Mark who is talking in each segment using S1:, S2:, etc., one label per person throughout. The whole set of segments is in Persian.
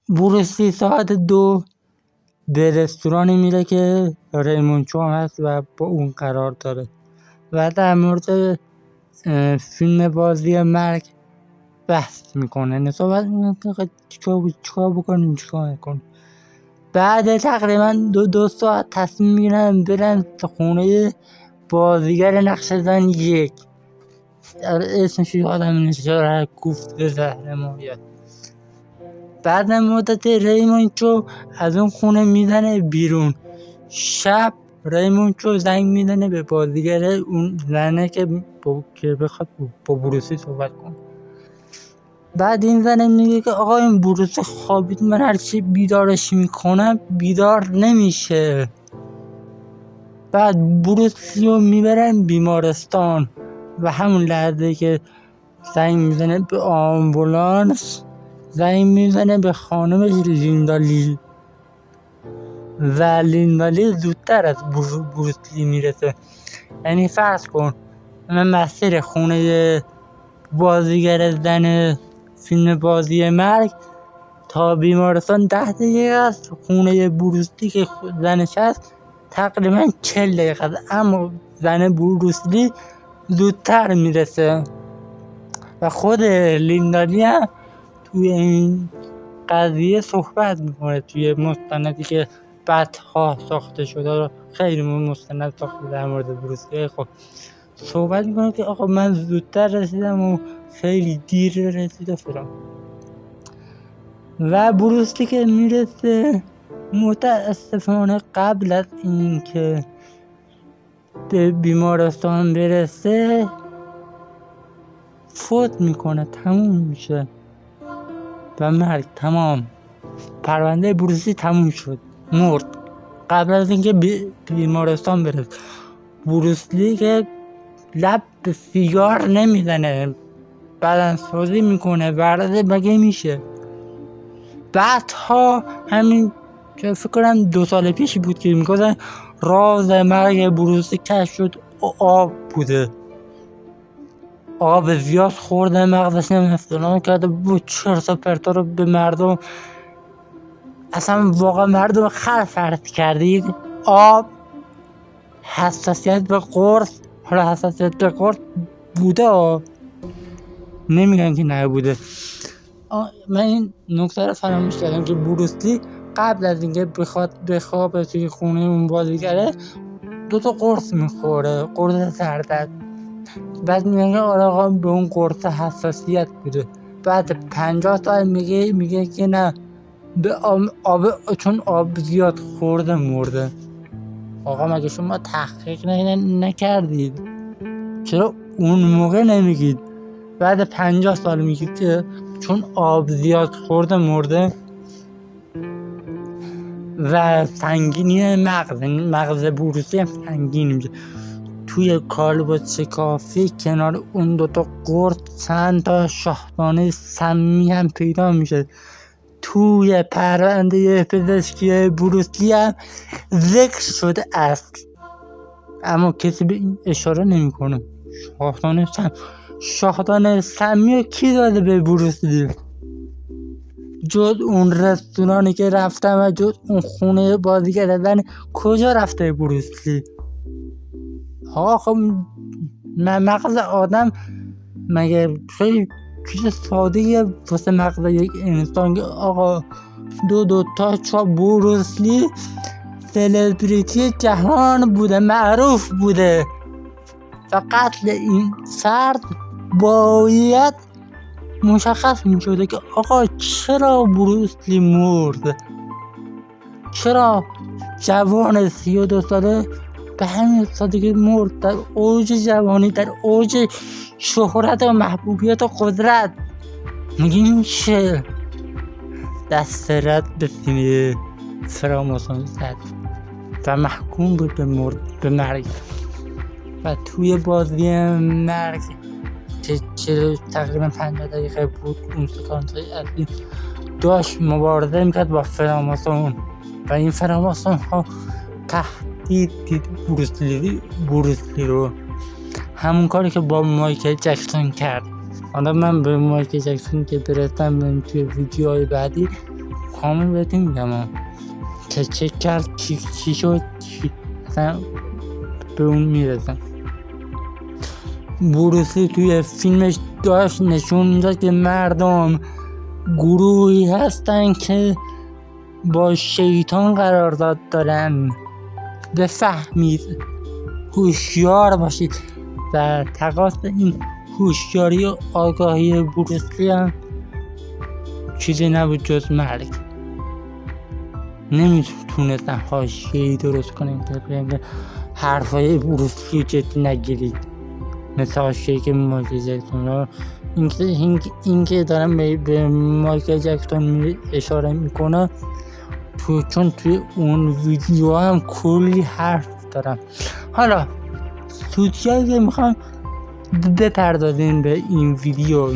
S1: بروسلی ساعت 2 به رستورانی میره که ریموند چو هست و با اون قرار داره و در مورد فیلم بازی مرگ بحث میکنه. یعنی صحبت میکنه که چیکار بکنیم چیکار نکنیم. بعد تقریبا دو ساعت تصمیم میگیرن برن خونه بازیگر نقش زن 1. اسمش یادم نمیاد، گفت زهر ماهیت. بعد مدت ریموند چو از اون خونه میزنه بیرون. شب ریموند چو زنگ میزنه به بازیگر اون زنه که بخواد با بروسلی صحبت کنه. بعد این زنه میگه که آقا این بروسلی خوابید، من هرچی بیدارش میکنم بیدار نمیشه. بعد بروسلی رو میبرن بیمارستان و همون لحظه که زنگ میزنه به آمبولانس، زنگ میزنه به خانم لیندالی و لیندالی زودتر از بروسلی میرسه. یعنی فرض کن من مسیر خونه بازیگر زن فیلم بازی مرگ تا بیمارستان 10 دقیقه است. خونه بروسلی که زنش هست تقریبا 40 دقیقه است، اما زن بروسلی زودتر میرسه. و خود لیندالی هم توی این قضیه صحبت میکنه توی مستندی که بعدها ساخته شده، خیلی مستند ساخته در مورد بروسلی. خب صحبت میکنه که آقا من زودتر رسیدم و خیلی دیر رسید فلان. و بروسلی که میرسه متاسفانه قبل از این که به بیمارستان برسه فوت میکنه، تموم میشه و مرگ تمام. پرونده بروسلی تموم شد، مرد قبل از اینکه بیمارستان برسه. بروسلی که لب به سیگار نمیزنه، بدنسازی میکنه، ورزش مگه میشه. بعدها همین که فکر کنم 2 سال پیش بود که میگفتن راز مرگ بروسلی کشف شد، آب بوده. آب زیاد خورده، مغزش نمی‌فهمه کرده بود چرت و پرتا رو به مردم، اصلا واقعا مردم فرض کردید. آب حساسیت به قرص، حالا حساسیت به قرص بوده، نمیگن که نبوده. من این نکته رو فراموش کردم که بروسلی قبل از اینکه بخواد بخوابه توی خونه اون بازیگره 2 تا قرص میخوره، قرص سردرد. بعد میگه آقا به اون قرص حساسیت بوده. بعد 50 سال میگه که نه، به آب چون آب زیاد خورده مرده. آقا مگه شما تحقیق نکردید؟ چرا اون موقع نمیگید؟ بعد 50 سال میگید که چون آب زیاد خورده مرده. و سنگینی مغز بروسلی هم سنگین میشه. توی کالبد شکافی کنار اون 2 تا قرص چند تا شاهدانه سمی هم پیدا میشه. توی پرونده پزشکی بروسلی هم ذکر شده است، اما کسی به این اشاره نمیکنه. شاهدانه سمی رو کی داده به بروسلی؟ جز اون رستورانی که رفتم و جز اون خونه بازیگر زن کجا رفته بروسلی؟ آقا خب مغز آدم مگه خیلی چیز سادهیه واسه مغز یک انسان که آقا 2 تا بروسلی سلبریتی جهان بوده، معروف بوده و قتل این فرد باید مشخص می شده که آقا چرا بروسلی مرد، چرا جوان 32 ساله به همین سادگی مرد، در اوج جوانی، در اوج شهرت و محبوبیت و قدرت. میگه میشه دست رد به سینه فراماسون زد و محکوم بود به مرگ. و توی بازی مرگ که تقریبا 50 دقیقه بود، اون سکانس اصلی داشت مبارزه میکرد با فراماسون و این فراماسون ها تهدید دید بروسلی رو، همون کاری که با مایکل جکسون کرد. حالا من به مایکل جکسون که برسم توی ویدیوهای بعدی کامل بهتون میگم که چه کرد چی شد اصلا به اون میرسم. بروسلی توی فیلمش داشت نشون میداد که مردم گروهی هستن که با شیطان قرارداد دارن. بفهمید، هوشیار باشید. و تقاضا این هوشیاری و آگاهی بروسلی هم چیزی نبود جز مرگ. نمیتونستن حاشیه‌ای درست کنیم که بگم حرفای بروسلی جدی نگیرید، مثل حاشیه‌ای که مایکل جکسون رو این که دارم به مایکل جکسون اشاره میکنه چون توی اون ویدیو هم کلی حرف دارم. حالا سوتیایی که میخوام بپردازیم به این ویدیو.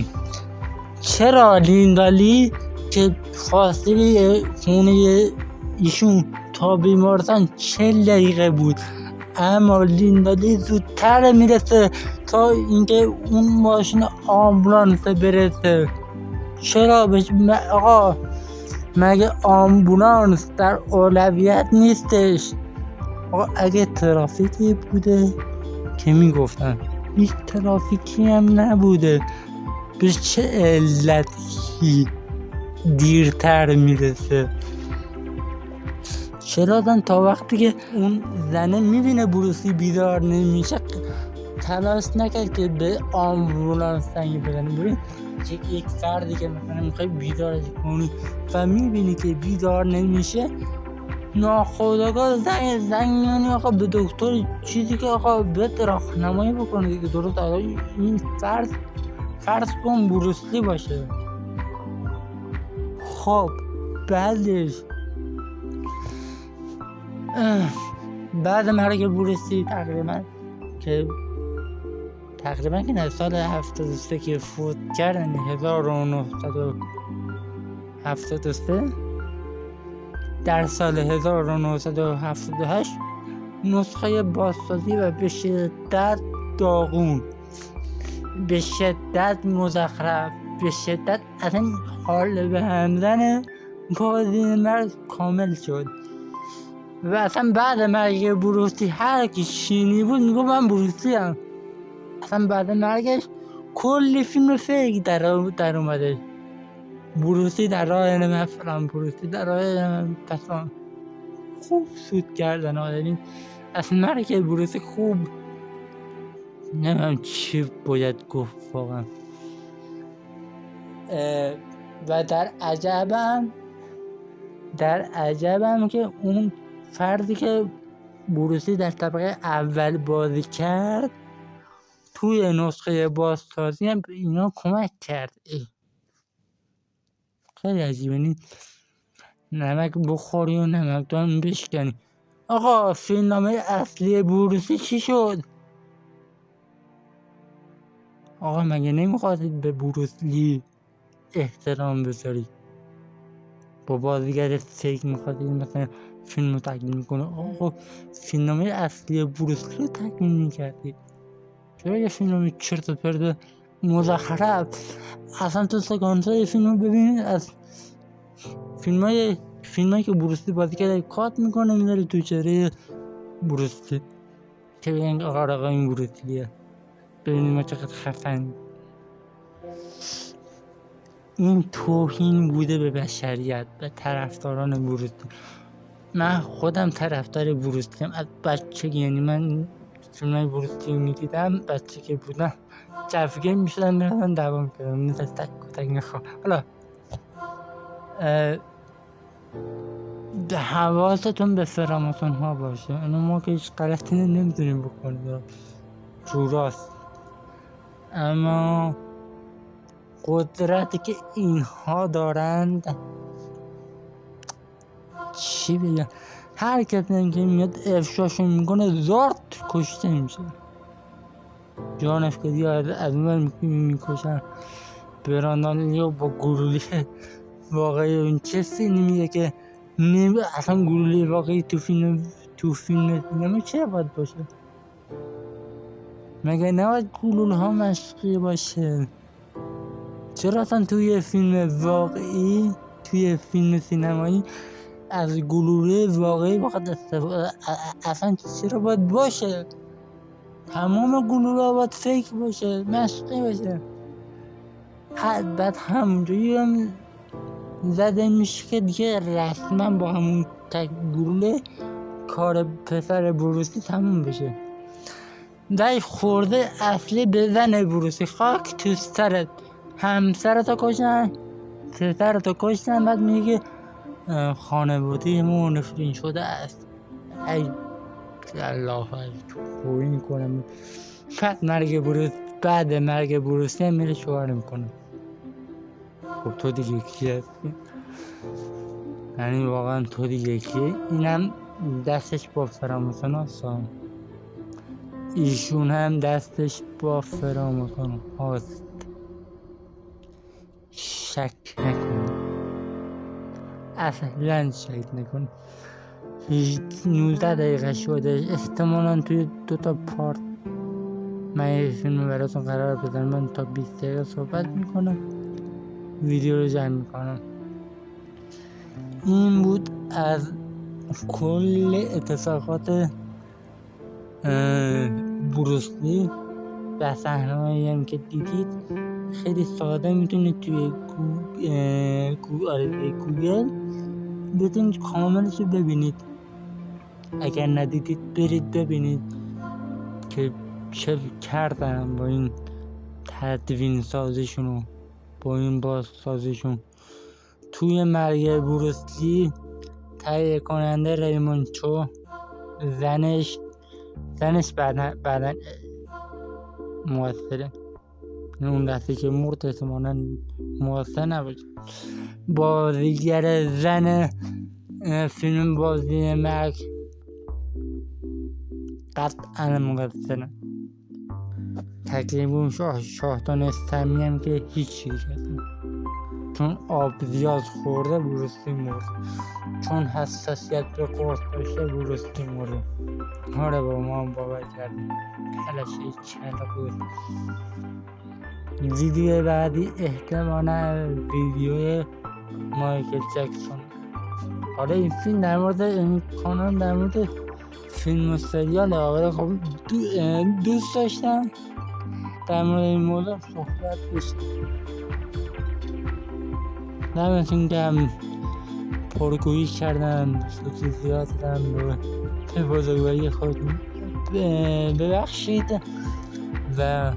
S1: چرا لیندالی که فاصله خونه ایشون تا بیمارستان 40 دقیقه بود، اما لیندالی زودتر میرسه تا اینکه اون ماشین آمبولانس برسه؟ چرا آقا مگه آمبولانس در اولویت نیستش؟ آقا اگه ترافیکی بوده که میگفتن، هیچ ترافیکی هم نبوده، به چه علتی دیرتر میرسه؟ چرا تا وقتی که اون زنه میبینه بروسلی بیدار نمیشه تلاش نکرد که به آمبولانس زنگ بزنه؟ ببین یک فردی که مثلا میخوای بیدارش کنی و میبینی که بیدار نمیشه، ناخودآگاه زنگ میزنی آقا به دکتر، چیزی که آقا بهت راهنمایی بکنه دیگه. درست آقا این فرض کن بروسلی باشه. خب بعدش بعد مرگ بروسلی تقریبا که در سال 73 که فوت کردن، 1973، در سال 1978 نسخه بازسازی و به شدت داغون، به شدت مزخرف، به شدت اصلا حال به هم زنه بازی مرگ کامل شد. و اصلا بعد مرگ بروسلی هر کی چینی بود میگو من بروسلی هم. اصلا بعد مرگش کلی فیلم فیک در اومده. بروسلی در راه نمفرم، بروسلی در راه پسان. خوب سود کردن آدمی. اصلا مرگ بروسلی خوب، نمیم چی باید گفت واقعا. و در عجبم که اون فردی که بروسلی در طبقه اول بازی کرد توی نسخه بازسازی هم به اینا کمک کرد. خیلی عجیبه. نمک بخوری و نمکدان بشکنی. آقا فیلمنامه اصلی بروسلی چی شد؟ آقا مگه نمیخواستید به بروسلی احترام بذارید؟ با بازیگر فیک میخواستید مثلا فیلم رو تکمیل میکنه؟ آقا فیلمنامه اصلی بروسلی رو تکمیل میکردید. چرا یه فیلمنامه چرت و پرت مزخرف؟ اصلا تو سکانس‌های فیلم رو ببینید، از فیلمایی که بروسلی بازی کرده کات میکنه میذاره تو چهره بروسلی که بگن آقا این بروسلیه، ببینید ما چقدر خفن. این توهین بوده به بشریت، به طرفداران بروسلی. من خودم طرفدار بروسلیم از بچگی، یعنی من فیلمای بروسلی میدیدم بچگی بودم، جوگیر میشدم میرفتم دعوا میکردم مثل تک میخوام. حالا حواستون به فراماسون ها باشه، اینو ما که هیچ غلطی نمیتونیم بکنیم جو راست، اما قدرتی که اینها دارند چی بگم، هر کسی که میاد افشاشون میکنه زارت کشته میشه. جان افکادی از اون میکشن، براندانیو با گلوله واقعی. اون چه فیلمیه که اصلا گلوله واقعی تو فیلم سینما چه باید باشه؟ مگه نباید گلوله ها مشقی باشه؟ چرا اصلا توی فیلم واقعی توی فیلم سینمایی از گلوله واقعی بخواد استفاده اصلا چرا باید باشه؟ تمام گلوله باید فیک باشه، مشقی باشه. بعد همونجایی هم زده میشه که دیگه رسما با همون تک گلوله کار پسر بروسی تموم بشه. دای خورده اصلی به زن بروسی، خاک تو سرت، همسرتو کشتن، پسرتو کشتن، بعد میگه خانواده ما نفرین شده است. ای الله خوبی میکنم. بعد مرگ بروسی هم میره شوهر میکنه. خب تو دیگه کی هستی؟ یعنی واقعا تو دیگه کی؟ اینم دستش با فراموشن هست، ایشون هم دستش با فراموشن هست، شک نکن، اصلا شک نکن. 19 دقیقه شده، احتمالا توی 2 پارت من یه فیلم براتون قرار بدم. من تا 20 دقیقه صحبت میکنم، ویدیو رو جمع میکنم. این بود از کل اتفاقات بروسلی و صحنه‌هایی هم که دیدید. خیلی ساده میتونید توی گوگل بتونید کاملش رو ببینید. اگر ندیدید برید ببینید که چه کردن با این تدوین سازیشون و با این باز سازیشون. توی مرگ بروسلی تهیه کننده ریمون چو، زنش بعدن موثره، اون دستی که مرد احتمالا موثر نبود. بازیگر زن فیلم بازی مرگ قطعا مقصره. تکلیف شاهدان استمی هم که هیچی کردن، چون آب زیاد خورده بروسلی مرد، چون حساسیت به قرص داشته بروسلی مرد. آره با ما هم باور کردیم کلشه کله بود. ویدیو بعدی احتمالا ویدیو مایکل جکسون. آره این فیلم در مورد این کانال در مورد فیلم و سریال آره. خب دوست داشتم در مورد این موضوع صحبت بشه. نمیتون که هم پرگویی کردم، سوتی زیاد کردم به بزرگواری خود ببخشید و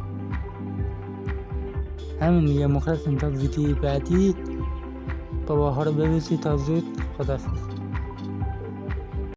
S1: همین دیگه. مخلصم تا ویدیو بعدی. باباها رو ببوسید تا زود. خداحافظ.